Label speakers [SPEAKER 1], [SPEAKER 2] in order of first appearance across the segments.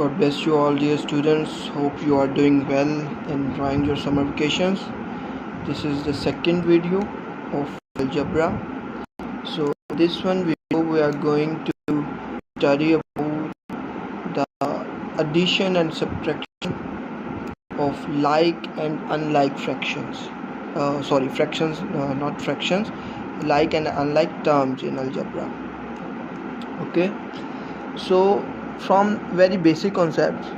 [SPEAKER 1] God bless you all, dear students. Hope you are doing well and enjoying your summer vacations. This is the second video of algebra. So in this one video we are going to study about the addition and subtraction of like and unlike fractions. Fractions, not fractions, like and unlike terms in algebra. Okay, so from very basic concepts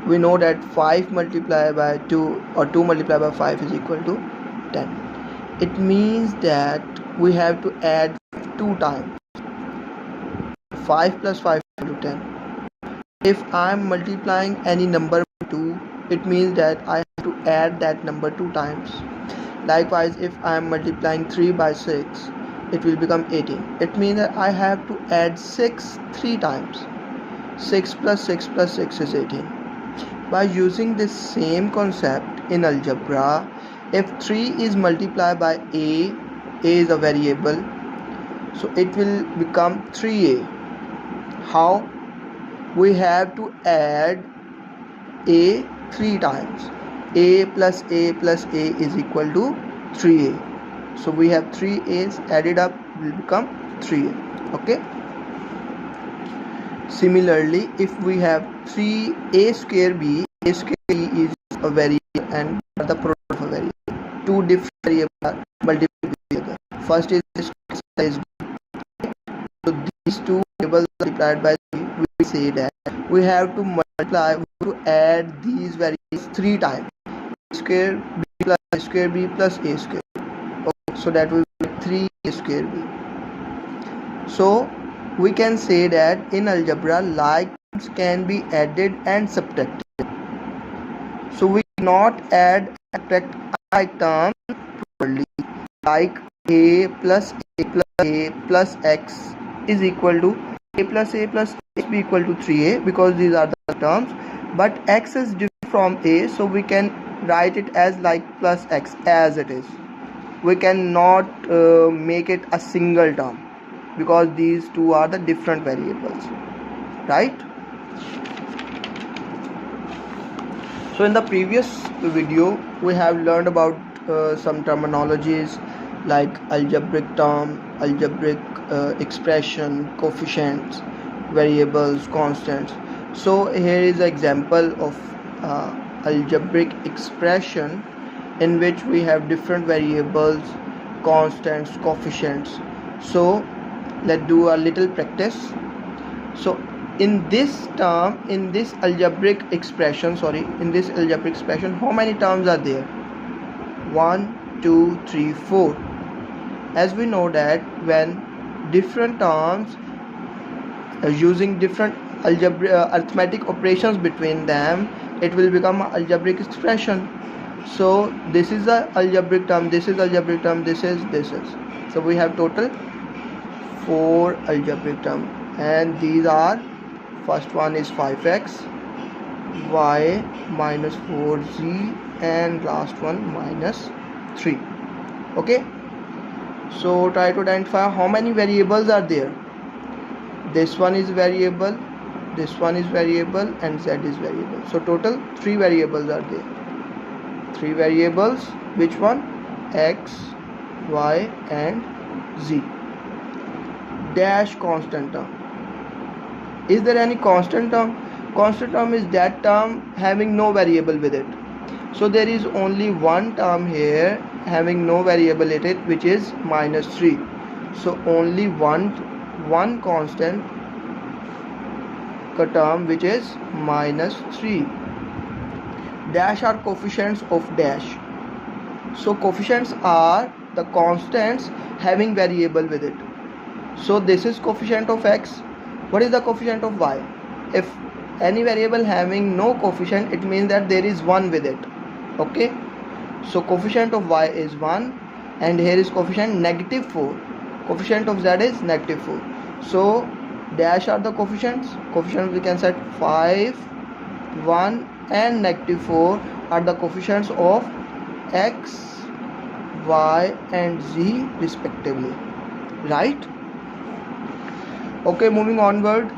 [SPEAKER 1] we know that 5 multiplied by 2 or 2 multiplied by 5 is equal to 10. It means that we have to add 2 times 5 plus 5 to 10. If I am multiplying any number by 2, it means that I have to add that number 2 times. Likewise, if I am multiplying 3 by 6, it will become 18. It means that I have to add 6 3 times. 6 plus 6 plus 6 is 18. By using this same concept in algebra, if 3 is multiplied by a is a variable, so it will become 3a. How? We have to add a 3 times. A plus a plus a is equal to 3a. So we have 3 a's added up will become 3a. Okay. Similarly, if we have 3a square b, a square b is a variable and the product of a variable. Two different variables are multiplied together. First is this size b. So these two variables multiplied by 3, we say that we have to multiply, to add these variables 3 times. A square b plus a square b plus a square. Okay, so that will be 3a square b. So we can say that in algebra like terms can be added and subtracted. So we cannot add and subtract like terms properly, like a plus x is equal to a plus x be equal to 3a, because these are the terms, but x is different from a, so we can write it as like plus x as it is. We cannot make it a single term because these two are the different variables, right? So in the previous video we have learned about some terminologies like algebraic term, algebraic expression, coefficients, variables, constants. So here is an example of algebraic expression in which we have different variables, constants, coefficients. So let's do a little practice. So in this term, in this algebraic expression, how many terms are there? 1, 2, 3, 4. As we know that when different terms using different arithmetic operations between them, it will become an algebraic expression. So this is the algebraic term, this is algebraic term, this is. So we have total 4 algebraic terms, and these are, first one is 5x, y minus 4z, and last one minus 3. Okay, so try to identify how many variables are there. This one is variable, this one is variable, and z is variable. So total 3 variables are there. 3 variables, which one? X, y, and z. Dash constant term. Is there any constant term? Constant term is that term having no variable with it. So there is only one term here having no variable in it, which is minus 3. So only one constant term, which is minus 3. Dash are coefficients of dash. So coefficients are the constants having variable with it. So this is coefficient of x. What is the coefficient of y? If any variable having no coefficient, it means that there is 1 with it. Okay, so coefficient of y is 1, and here is coefficient negative 4. Coefficient of z is negative 4. So dash are the coefficients. Coefficients we can set 5, 1, and negative 4 are the coefficients of x, y, and z respectively, right? Okay, moving onward.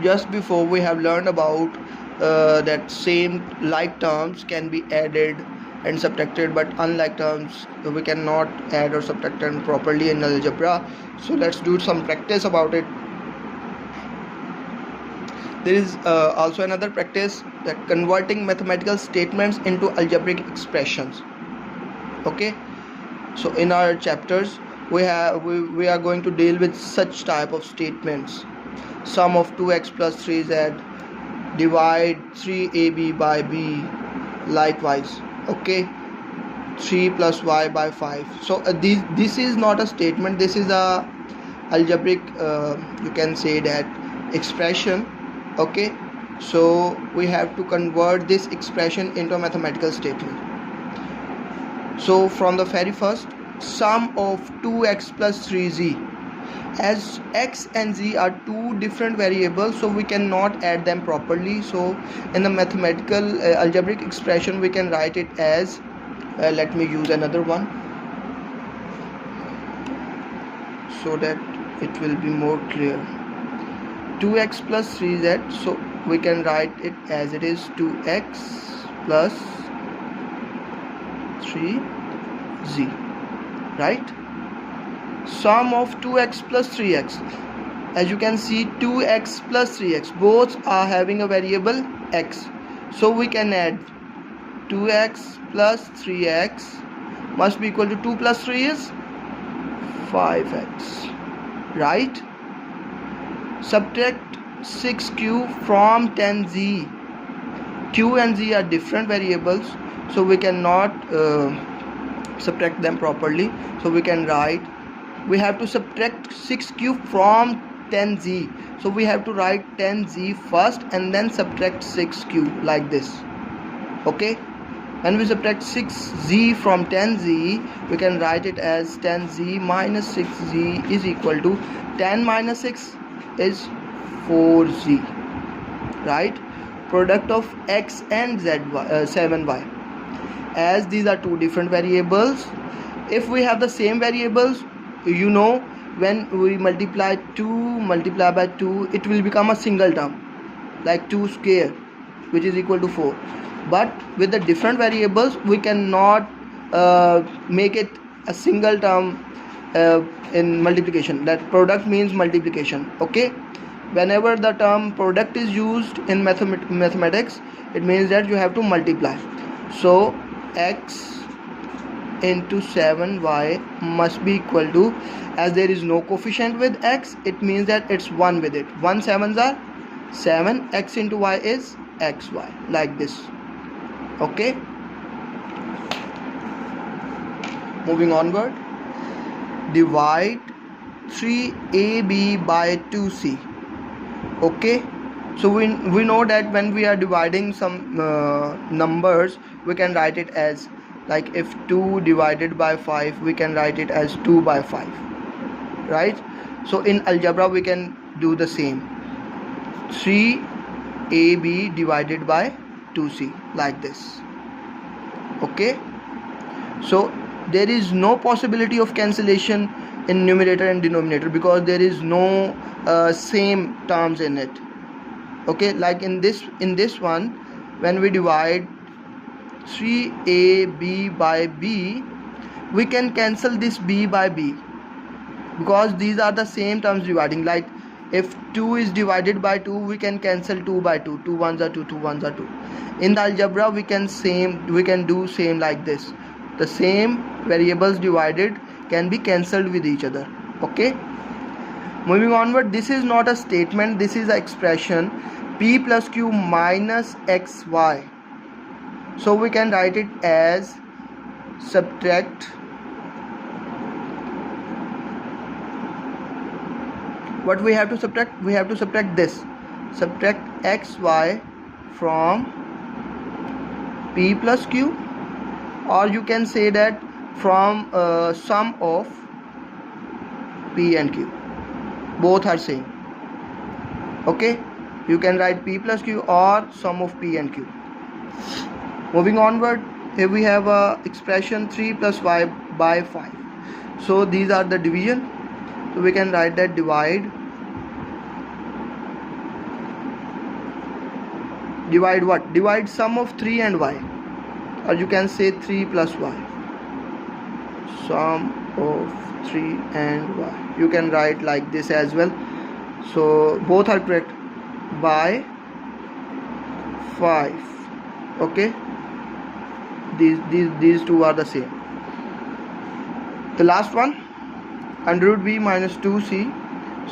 [SPEAKER 1] just before we have learned about that same like terms can be added and subtracted, but unlike terms we cannot add or subtract them properly in algebra. So let's do some practice about it. There is also another practice, that converting mathematical statements into algebraic expressions. Okay, so in our chapters we are going to deal with such type of statements: sum of 2x plus 3z, divide 3ab by b, likewise. Okay, 3 plus y by 5. So this is not a statement, this is a algebraic you can say that expression. Okay, so we have to convert this expression into a mathematical statement. So from the very first, sum of 2x plus 3z, as x and z are two different variables, so we cannot add them properly. So in the mathematical algebraic expression we can write it as let me use another one so that it will be more clear. 2x plus 3z, so we can write it as it is 2x plus 3z, right? Sum of 2x plus 3x, as you can see 2x plus 3x, both are having a variable x, so we can add 2x plus 3x must be equal to 2 plus 3 is 5x, right? Subtract 6q from 10z. q and z are different variables, so we cannot subtract them properly. So we can write, we have to subtract 6q from 10z, so we have to write 10z first and then subtract 6q like this. Okay, when we subtract 6z from 10z, we can write it as 10z minus 6z is equal to 10 minus 6 is 4z, right? Product of x and zy, 7y. As these are two different variables, if we have the same variables, you know, when we multiply 2 multiply by 2, it will become a single term, like 2 square, which is equal to 4. But with the different variables we cannot make it a single term in multiplication. That product means multiplication. Okay, whenever the term product is used in mathematics, it means that you have to multiply. So x into 7y must be equal to, as there is no coefficient with x, it means that it's 1 with it. 1 7s are 7, x into y is xy, like this. Okay, moving onward, divide 3ab by 2c. Okay, so we know that when we are dividing some numbers, we can write it as, like if 2 divided by 5, we can write it as 2 by 5, right? So in algebra we can do the same, 3ab divided by 2c, like this. Okay, so there is no possibility of cancellation in numerator and denominator because there is no same terms in it. Okay, like in this one, when we divide 3ab by b, we can cancel this b by b because these are the same terms dividing. Like if 2 is divided by 2, we can cancel 2 by 2, 2 1s are 2, 2 1s are 2. In the algebra we can do same like this. The same variables divided can be cancelled with each other. Okay, moving onward, this is not a statement, this is an expression, p plus q minus xy. So we can write it as subtract what we have to subtract, we have to subtract this, subtract xy from p plus q, or you can say that from sum of p and q, both are same. Okay, you can write p plus q or sum of p and q. Moving onward, here we have a expression 3 plus y by 5. So these are the division, so we can write that divide Divide what? Divide sum of 3 and y, or you can say 3 plus y. Sum of 3 and y. You can write like this as well. So both are correct. By 5. Okay, these two are the same. The last one, under root b minus 2c.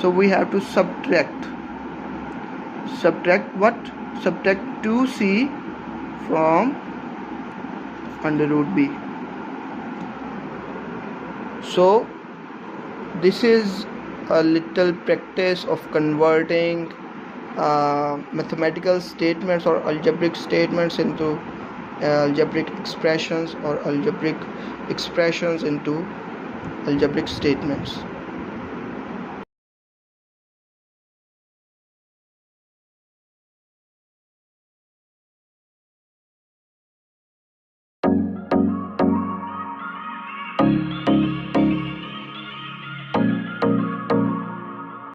[SPEAKER 1] So we have to subtract what? Subtract 2c from under root b. So this is a little practice of converting mathematical statements or algebraic statements into algebraic expressions, or algebraic expressions into algebraic statements.